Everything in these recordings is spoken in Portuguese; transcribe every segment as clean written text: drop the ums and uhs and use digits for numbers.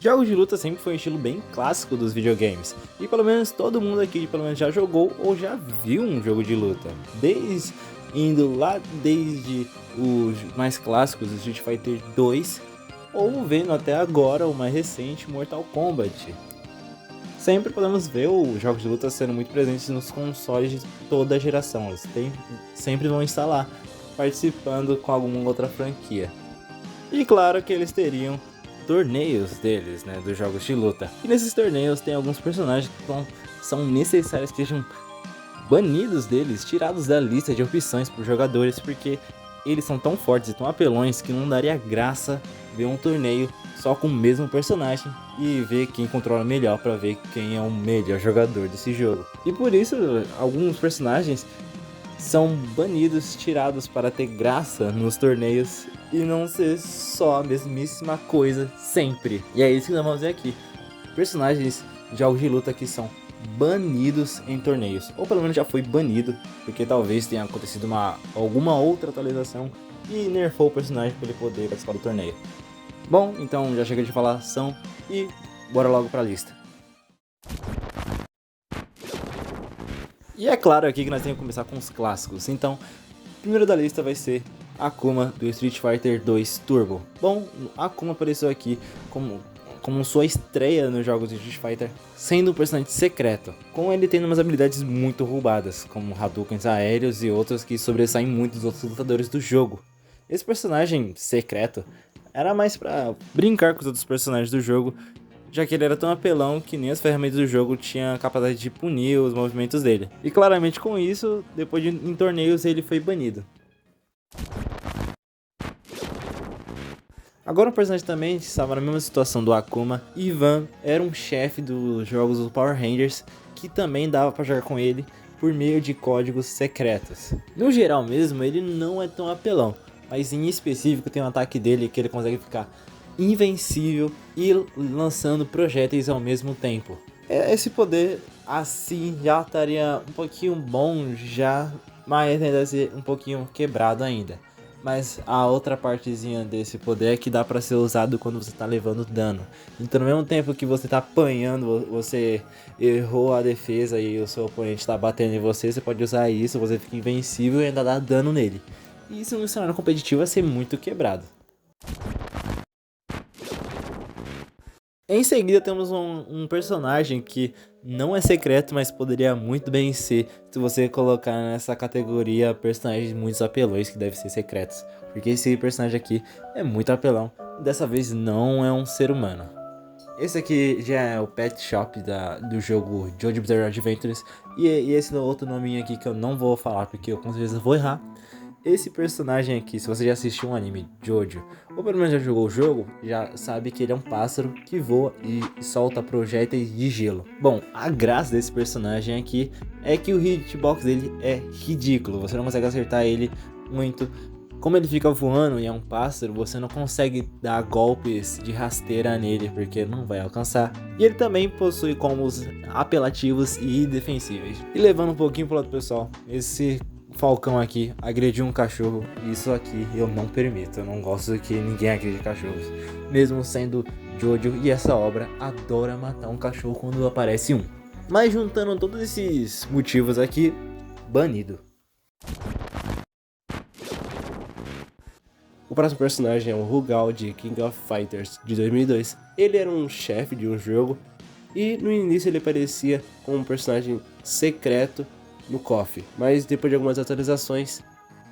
Jogos de luta sempre foi um estilo bem clássico dos videogames, e pelo menos todo mundo aqui pelo menos já jogou ou já viu um jogo de luta. Desde os mais clássicos, Street Fighter 2, ou vendo até agora o mais recente, Mortal Kombat. Sempre podemos ver os jogos de luta sendo muito presentes nos consoles de toda a geração, eles sempre vão estar lá, participando com alguma outra franquia. E claro que eles teriam torneios deles, né, dos jogos de luta. E nesses torneios tem alguns personagens que são necessários que sejam banidos deles, tirados da lista de opções para os jogadores, porque eles são tão fortes e tão apelões que não daria graça ver um torneio só com o mesmo personagem e ver quem controla melhor para ver quem é o melhor jogador desse jogo. E por isso alguns personagens são banidos, tirados para ter graça nos torneios e não ser só a mesmíssima coisa sempre. E é isso que nós vamos ver aqui. Personagens de jogos de luta que são banidos em torneios, ou pelo menos já foi banido, porque talvez tenha acontecido alguma outra atualização e nerfou o personagem para ele poder participar do torneio. Bom, então já chega de falação e bora logo para a lista. E é claro aqui que nós temos que começar com os clássicos, então o primeiro da lista vai ser Akuma do Street Fighter 2 Turbo. Bom, Akuma apareceu aqui como sua estreia nos jogos de Street Fighter, sendo um personagem secreto, com ele tendo umas habilidades muito roubadas, como Hadoukens aéreos e outros que sobressaem muito dos outros lutadores do jogo. Esse personagem secreto era mais pra brincar com os outros personagens do jogo, já que ele era tão apelão que nem as ferramentas do jogo tinham a capacidade de punir os movimentos dele. E claramente com isso, depois em torneios ele foi banido. Agora um personagem também estava na mesma situação do Akuma. Ivan era um chefe dos jogos dos Power Rangers que também dava para jogar com ele por meio de códigos secretos. No geral mesmo ele não é tão apelão, mas em específico tem um ataque dele que ele consegue ficar invencível e lançando projéteis ao mesmo tempo. Esse poder assim já estaria um pouquinho bom já, mas ainda ser um pouquinho quebrado ainda. Mas a outra partezinha desse poder é que dá pra ser usado quando você tá levando dano. Então no mesmo tempo que você tá apanhando, você errou a defesa e o seu oponente tá batendo em você, você pode usar isso, você fica invencível e ainda dá dano nele. E isso no cenário competitivo vai ser muito quebrado. Em seguida temos um personagem que não é secreto, mas poderia muito bem ser se você colocar nessa categoria personagens muito apelões que devem ser secretos. Porque esse personagem aqui é muito apelão, dessa vez não é um ser humano. Esse aqui já é o Pet Shop do jogo JoJo Bizarre Adventures e esse outro nominho aqui que eu não vou falar porque eu com certeza vou errar. Esse personagem aqui, se você já assistiu um anime Jojo, ou pelo menos já jogou o jogo, já sabe que ele é um pássaro que voa e solta projéteis de gelo. Bom, a graça desse personagem aqui é que o hitbox dele é ridículo, você não consegue acertar ele muito. Como ele fica voando e é um pássaro, você não consegue dar golpes de rasteira nele, porque não vai alcançar. E ele também possui combos apelativos e defensíveis. E levando um pouquinho pro lado pessoal, esse Falcão aqui agrediu um cachorro, isso aqui eu não permito, eu não gosto que ninguém agride cachorros, mesmo sendo Jojo e essa obra adora matar um cachorro quando aparece um. Mas juntando todos esses motivos aqui, banido. O próximo personagem é o Rugal de King of Fighters de 2002. Ele era um chefe de um jogo e no início ele aparecia como um personagem secreto no KOF, mas depois de algumas atualizações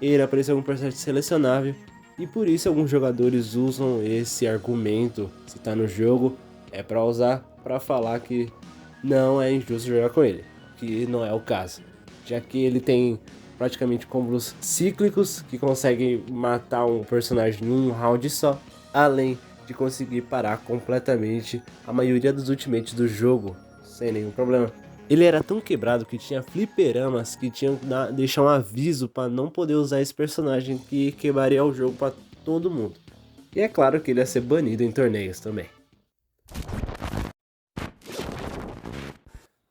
ele apareceu como um personagem selecionável e por isso alguns jogadores usam esse argumento, se tá no jogo, é pra usar pra falar que não é injusto jogar com ele, que não é o caso, já que ele tem praticamente combos cíclicos que conseguem matar um personagem em um round só, além de conseguir parar completamente a maioria dos ultimates do jogo sem nenhum problema. Ele era tão quebrado que tinha fliperamas que tinham que deixar um aviso para não poder usar esse personagem, que quebraria o jogo para todo mundo. E é claro que ele ia ser banido em torneios também.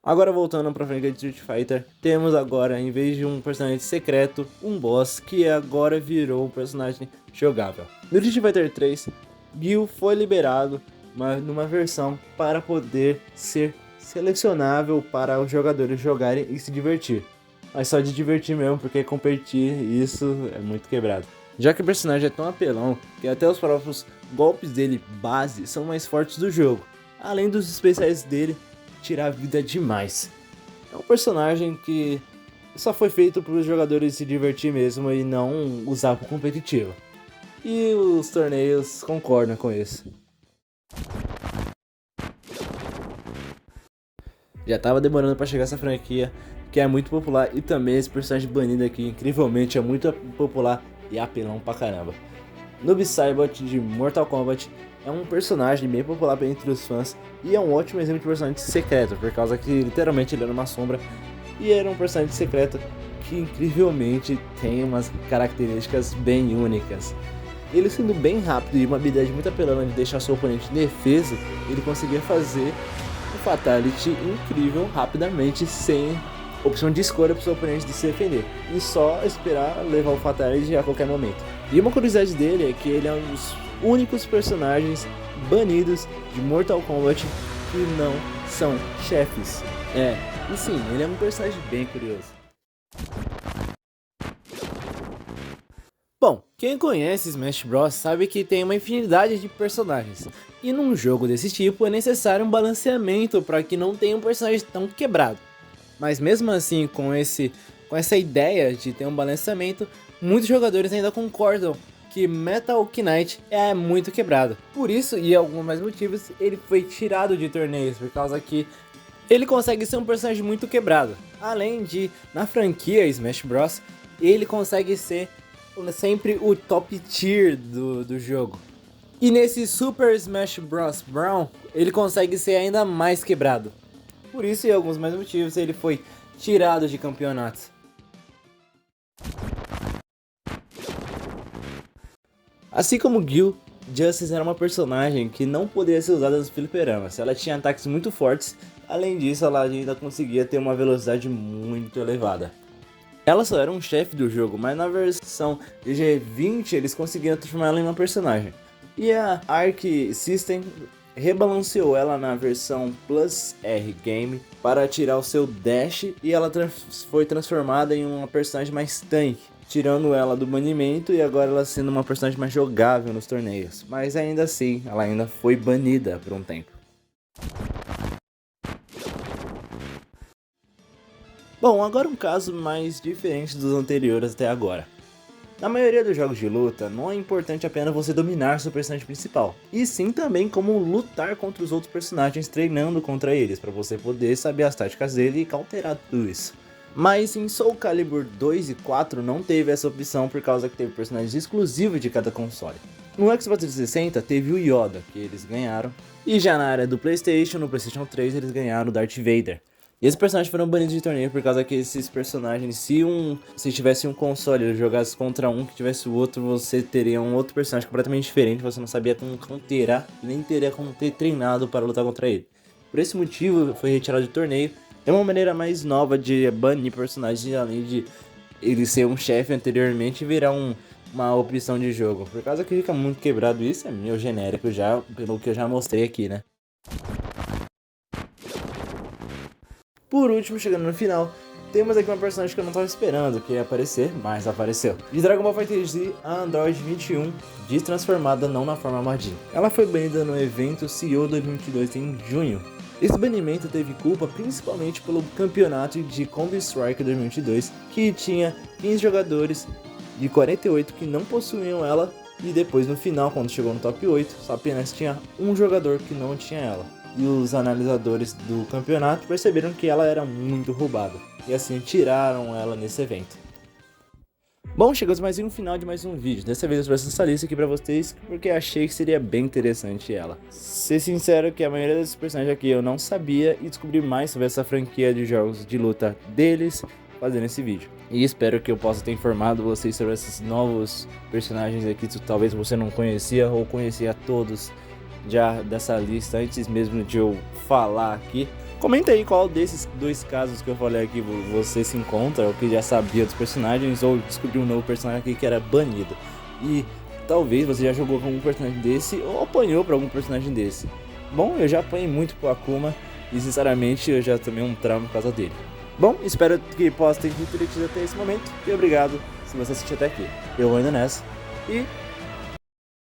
Agora voltando pra franquia de Street Fighter, temos agora, em vez de um personagem secreto, um boss que agora virou um personagem jogável. No Street Fighter 3, Gil foi liberado numa versão para poder ser selecionável para os jogadores jogarem e se divertir. Mas só de divertir mesmo, porque competir, isso é muito quebrado. Já que o personagem é tão apelão que até os próprios golpes dele base são mais fortes do jogo. Além dos especiais dele tirar a vida demais. É um personagem que só foi feito para os jogadores se divertir mesmo e não usar para competitivo. E os torneios concordam com isso. Já tava demorando para chegar essa franquia, que é muito popular, e também esse personagem banido aqui, incrivelmente, é muito popular e apelão pra caramba. Noob Saibot de Mortal Kombat é um personagem bem popular entre os fãs e é um ótimo exemplo de personagem secreto, por causa que literalmente ele era uma sombra e era um personagem secreto que incrivelmente tem umas características bem únicas. Ele sendo bem rápido e uma habilidade muito apelona de deixar seu oponente indefeso, ele conseguia fazer um Fatality incrível rapidamente sem opção de escolha para o seu oponente de se defender e só esperar levar o Fatality a qualquer momento. E uma curiosidade dele é que ele é um dos únicos personagens banidos de Mortal Kombat que não são chefes. E sim, ele é um personagem bem curioso. Bom, quem conhece Smash Bros sabe que tem uma infinidade de personagens, e num jogo desse tipo é necessário um balanceamento para que não tenha um personagem tão quebrado. Mas mesmo assim, com essa ideia de ter um balanceamento, muitos jogadores ainda concordam que Metal Knight é muito quebrado. Por isso, e alguns mais motivos, ele foi tirado de torneios, por causa que ele consegue ser um personagem muito quebrado. Além de, na franquia Smash Bros, ele consegue ser sempre o top tier do jogo. E nesse Super Smash Bros Brawl, ele consegue ser ainda mais quebrado. Por isso e alguns mais motivos, ele foi tirado de campeonatos. Assim como Gil, Justice era uma personagem que não poderia ser usada nos fliperamas. Ela tinha ataques muito fortes, além disso ela ainda conseguia ter uma velocidade muito elevada. Ela só era um chefe do jogo, mas na versão G20 eles conseguiram transformar ela em uma personagem. E a Arc System rebalanceou ela na versão Plus R Game para tirar o seu dash e ela foi transformada em uma personagem mais tanque, tirando ela do banimento e agora ela sendo uma personagem mais jogável nos torneios. Mas ainda assim, ela ainda foi banida por um tempo. Bom, agora um caso mais diferente dos anteriores até agora. Na maioria dos jogos de luta, não é importante apenas você dominar seu personagem principal, e sim também como lutar contra os outros personagens treinando contra eles, para você poder saber as táticas dele e counterar tudo isso. Mas em Soul Calibur 2 e 4 não teve essa opção por causa que teve personagens exclusivos de cada console. No Xbox 360 teve o Yoda, que eles ganharam, e já na área do PlayStation, no PlayStation 3 eles ganharam o Darth Vader. E esses personagens foram banidos de torneio por causa que esses personagens, se tivesse um console e jogasse contra um que tivesse o outro, você teria um outro personagem completamente diferente, você não sabia como counterar e nem teria como ter treinado para lutar contra ele. Por esse motivo foi retirado de torneio. É uma maneira mais nova de banir personagens, além de ele ser um chefe anteriormente e virar uma opção de jogo. Por causa que fica muito quebrado, isso é meio genérico já, pelo que eu já mostrei aqui, né? Por último, chegando no final, temos aqui uma personagem que eu não estava esperando que ia aparecer, mas apareceu. De Dragon Ball FighterZ, a Android 21, destransformada não na forma Majin. Ela foi banida no evento CEO 2022 em junho. Esse banimento teve culpa principalmente pelo campeonato de Combi Strike 2022, que tinha 15 jogadores de 48 que não possuíam ela, e depois no final, quando chegou no top 8, só apenas tinha um jogador que não tinha ela. E os analisadores do campeonato perceberam que ela era muito roubada, e assim tiraram ela nesse evento. Bom, chegamos mais um final de mais um vídeo. Dessa vez eu trouxe essa lista aqui pra vocês, porque achei que seria bem interessante ela. Ser sincero que a maioria desses personagens aqui eu não sabia, e descobri mais sobre essa franquia de jogos de luta deles fazendo esse vídeo. E espero que eu possa ter informado vocês sobre esses novos personagens aqui que talvez você não conhecia ou conhecia todos já dessa lista antes mesmo de eu falar aqui. Comenta aí qual desses dois casos que eu falei aqui você se encontra, ou que já sabia dos personagens, ou descobriu um novo personagem aqui que era banido. E talvez você já jogou com algum personagem desse, ou apanhou para algum personagem desse. Bom, eu já apanhei muito pro Akuma e sinceramente eu já tomei um trauma por causa dele. Bom, espero que possa ter refletido até esse momento e obrigado se você assistiu até aqui. Eu vou indo nessa e